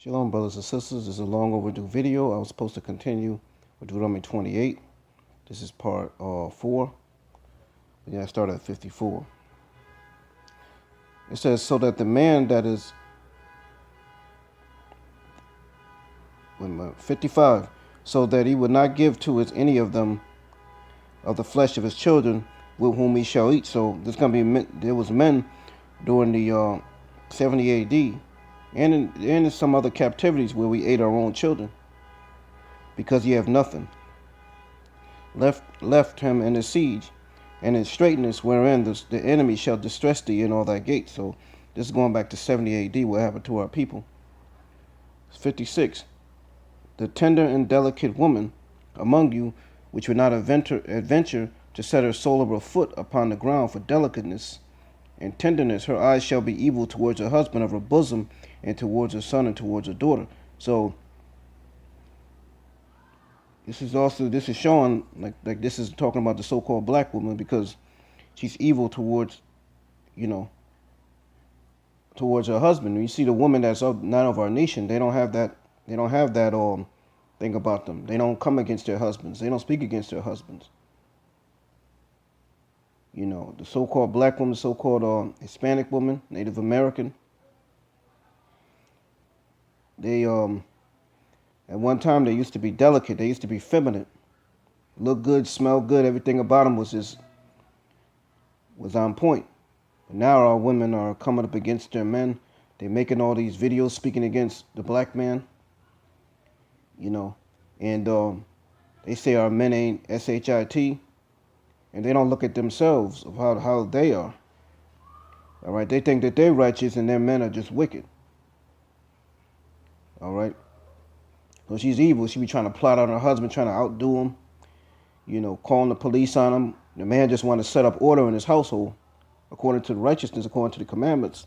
Shalom, brothers and sisters. This is a long overdue video. I was supposed to continue with Deuteronomy 28. This is part 4. Yeah, I started at 54. It says, so that the man that is 55, so that he would not give to us any of them of the flesh of his children with whom he shall eat. So there's going to be men, there was men during the 70 AD and in some other captivities where we ate our own children because ye have nothing. Left him in the siege, and in straitness wherein the enemy shall distress thee in all thy gates. So this is going back to 70 AD, what happened to our people. 56. The tender and delicate woman among you, which would not adventure to set her sole of her foot upon the ground for delicateness and tenderness, her eyes shall be evil towards her husband of her bosom, and towards her son, and towards her daughter. So this is showing like this is talking about the so-called black woman, because she's evil towards, towards her husband. When you see the woman that's not of our nation, they don't have that thing about them. They don't come against their husbands. They don't speak against their husbands. The so-called black woman, so-called Hispanic woman, Native American. They at one time they used to be delicate. They used to be feminine, look good, smell good. Everything about them was on point. But now our women are coming up against their men. They're making all these videos speaking against the black man. And they say our men ain't shit, and they don't look at themselves of how they are. All right, they think that they're righteous and their men are just wicked. All right. So she's evil. She be trying to plot on her husband, trying to outdo him, calling the police on him. The man just want to set up order in his household according to the righteousness, according to the commandments.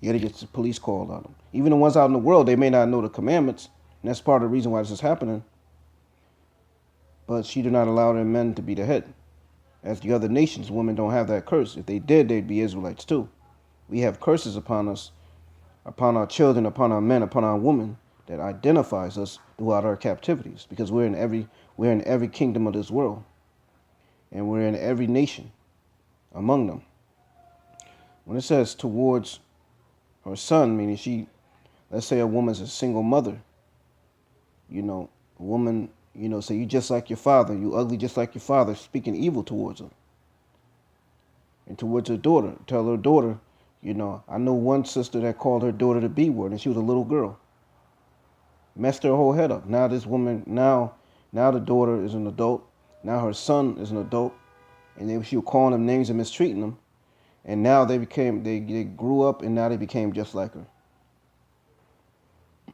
Yet he gets the police called on him. Even the ones out in the world, they may not know the commandments, and that's part of the reason why this is happening. But she did not allow their men to be the head. As the other nations, women don't have that curse. If they did, they'd be Israelites too. We have curses upon us, upon our children, upon our men, upon our women, that identifies us throughout our captivities, because we're in every kingdom of this world, and we're in every nation among them. When it says towards her son, meaning let's say a woman's a single mother, a woman, say you just like your father, you ugly just like your father, speaking evil towards her. And towards her daughter, tell her daughter, I know one sister that called her daughter the B word, and she was a little girl. Messed her whole head up. Now this woman, now the daughter is an adult. Now her son is an adult, and she was calling them names and mistreating them. And now they grew up, and now they became just like her.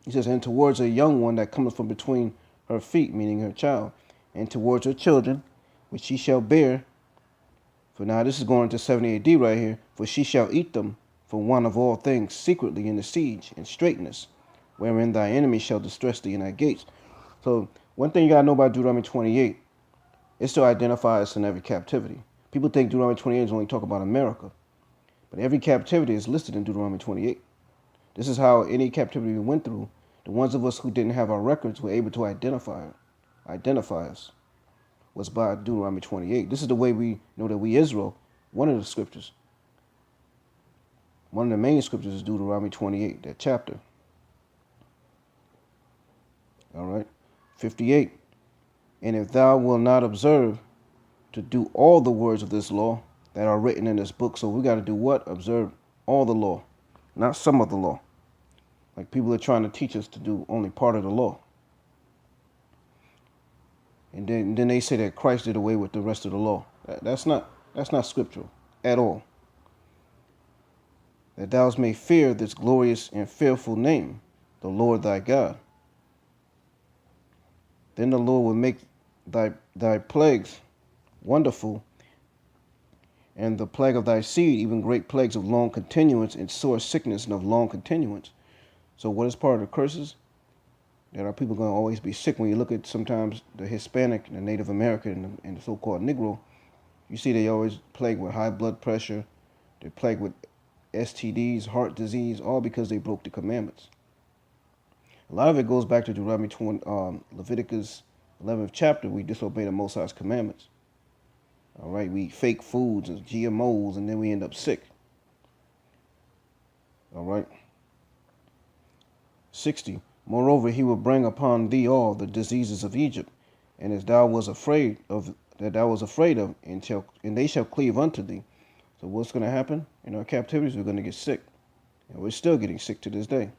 He says, and towards a young one that cometh from between her feet, meaning her child, and towards her children, which she shall bear. For now this is going to 70 AD right here. For she shall eat them for one of all things secretly in the siege and straitness, wherein thy enemy shall distress thee in thy gates. So one thing you got to know about Deuteronomy 28 is to identify us in every captivity. People think Deuteronomy 28 is only talk about America, but every captivity is listed in Deuteronomy 28. This is how any captivity we went through, the ones of us who didn't have our records were able to identify us, was by Deuteronomy 28. This is the way we know that we Israel. One of the scriptures, one of the main scriptures is Deuteronomy 28, that chapter. All right. 58. And if thou wilt not observe to do all the words of this law that are written in this book. So we got to do what? Observe all the law, not some of the law. Like people are trying to teach us to do only part of the law. And then they say that Christ did away with the rest of the law. That's not scriptural at all. That thou may fear this glorious and fearful name, the Lord thy God. Then the Lord will make thy plagues wonderful, and the plague of thy seed, even great plagues of long continuance, and sore sickness and of long continuance. So what is part of the curses? That our people are going to always be sick. When you look at sometimes the Hispanic, the Native American, and the so-called Negro, you see they always plagued with high blood pressure. They're plagued with STDs, heart disease, all because they broke the commandments. A lot of it goes back to Deuteronomy 20, Leviticus 11th chapter. We disobey the Most High's commandments. All right, we eat fake foods and GMOs, and then we end up sick. All right. 60. Moreover, he will bring upon thee all the diseases of Egypt, and as thou was afraid of and they shall cleave unto thee. So what's going to happen? In our captivities, we're going to get sick. And we're still getting sick to this day.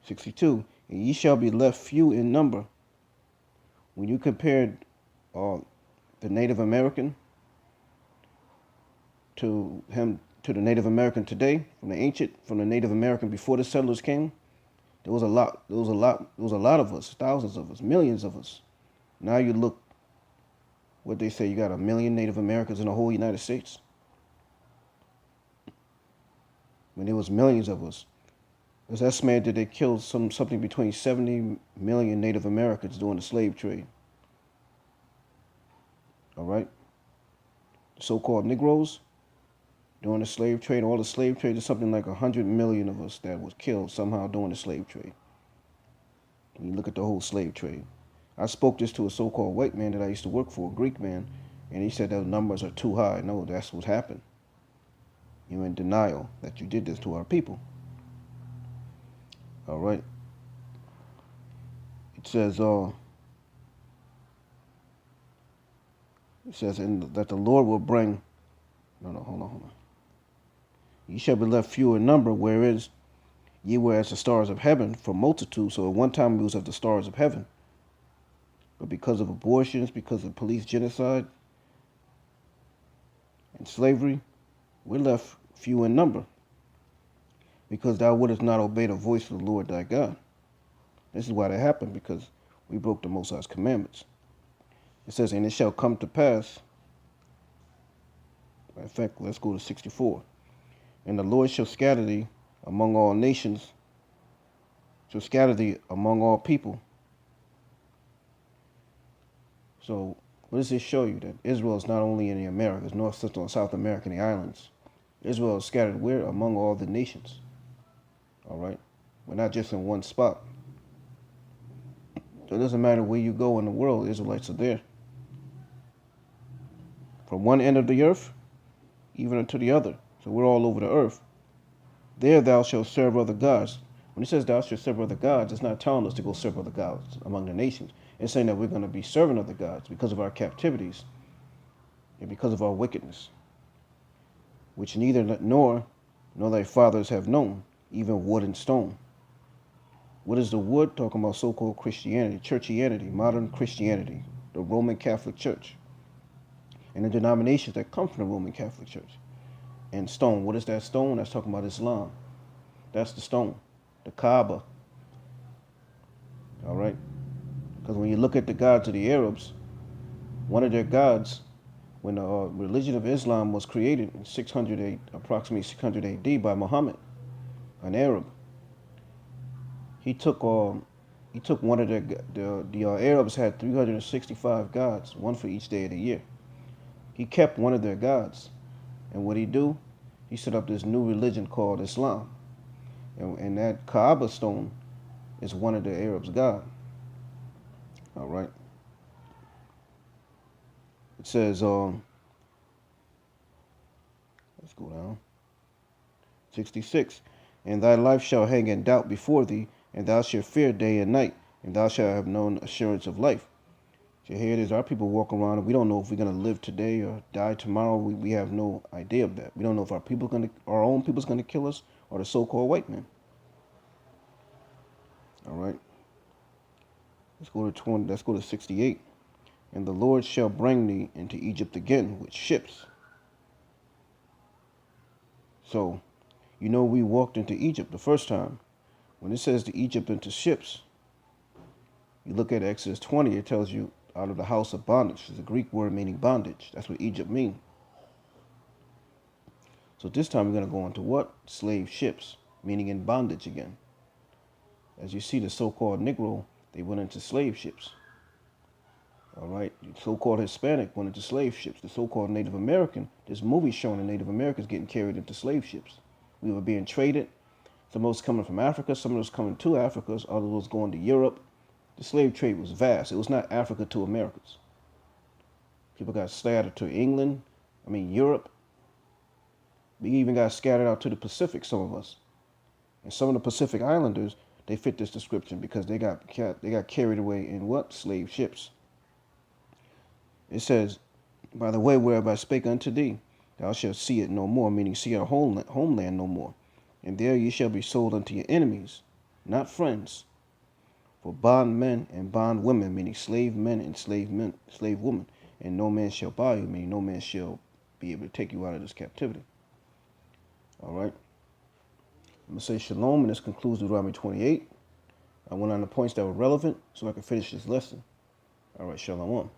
62. And ye shall be left few in number. When you compared the Native American to the Native American today, from the Native American before the settlers came, there was a lot of us, thousands of us, millions of us. Now you look, what they say, you got 1 million Native Americans in the whole United States. When there was millions of us. It was estimated that they killed something between 70 million Native Americans during the slave trade. All right? The so-called Negroes, during the slave trade, all the slave trade, there's something like 100 million of us that was killed somehow during the slave trade. When you look at the whole slave trade. I spoke this to a so-called white man that I used to work for, a Greek man, and he said those numbers are too high. No, that's what happened. You're in denial that you did this to our people. All right. It says, and that the Lord will bring. No, hold on. Ye shall be left few in number, whereas ye were as the stars of heaven for multitude. So at one time we was of the stars of heaven. But because of abortions, because of police genocide and slavery, we're left few in number. Because thou wouldest not obey the voice of the Lord thy God. This is why that happened, because we broke the Most High's commandments. It says, and it shall come to pass. In fact, let's go to 64. And the Lord shall scatter thee among all nations, shall scatter thee among all people. So what does this show you? That Israel is not only in the Americas, North, Central, and South America, and the islands. Israel is scattered where? Among all the nations. All right? We're not just in one spot. So it doesn't matter where you go in the world, Israelites are there. From one end of the earth, even unto the other. So we're all over the earth. There thou shalt serve other gods. When it says thou shalt serve other gods, it's not telling us to go serve other gods among the nations. It's saying that we're going to be serving other gods because of our captivities and because of our wickedness, which neither nor thy fathers have known, even wood and stone. What is the wood? Talking about so-called Christianity, churchianity, modern Christianity, the Roman Catholic Church, and the denominations that come from the Roman Catholic Church. And stone, what is that stone? That's talking about Islam. That's the stone, the Kaaba. All right? Because when you look at the gods of the Arabs, one of their gods, when the religion of Islam was created in approximately 600 AD by Muhammad, an Arab, he took one of the Arabs had 365 gods, one for each day of the year. He kept one of their gods, and what he do? He set up this new religion called Islam, and that Kaaba stone is one of the Arabs' god. All right. It says, let's go down. 66. And thy life shall hang in doubt before thee, and thou shalt fear day and night, and thou shalt have known assurance of life. So here it is, our people walk around, and we don't know if we're going to live today or die tomorrow. We have no idea of that. We don't know if our own people's going to kill us, or the so-called white men. All right. Let's go to 68. And the Lord shall bring thee into Egypt again with ships. So, we walked into Egypt the first time. When it says to Egypt into ships, you look at Exodus 20, it tells you out of the house of bondage. It's a Greek word meaning bondage. That's what Egypt means. So this time we're going to go into what? Slave ships, meaning in bondage again. As you see, the so-called Negro, they went into slave ships. All right, the so-called Hispanic went into slave ships. The so-called Native American, this movie showing the Native Americans getting carried into slave ships. We were being traded Some of those coming from Africa, some of those coming to Africa, others was going to Europe. The slave trade was vast. It was not Africa to Americas. People got scattered to England, Europe. We even got scattered out to the Pacific, some of us. And some of the Pacific Islanders, they fit this description because they got carried away in what? Slave ships. It says, by the way whereof I spake unto thee, thou shalt see it no more, meaning see our homeland no more. And there ye shall be sold unto your enemies, not friends, for bondmen and bondwomen, meaning slave men and slave women. And no man shall buy you, meaning no man shall be able to take you out of this captivity. All right. I'm going to say shalom, and this concludes Deuteronomy 28. I went on the points that were relevant so I could finish this lesson. All right, shalom.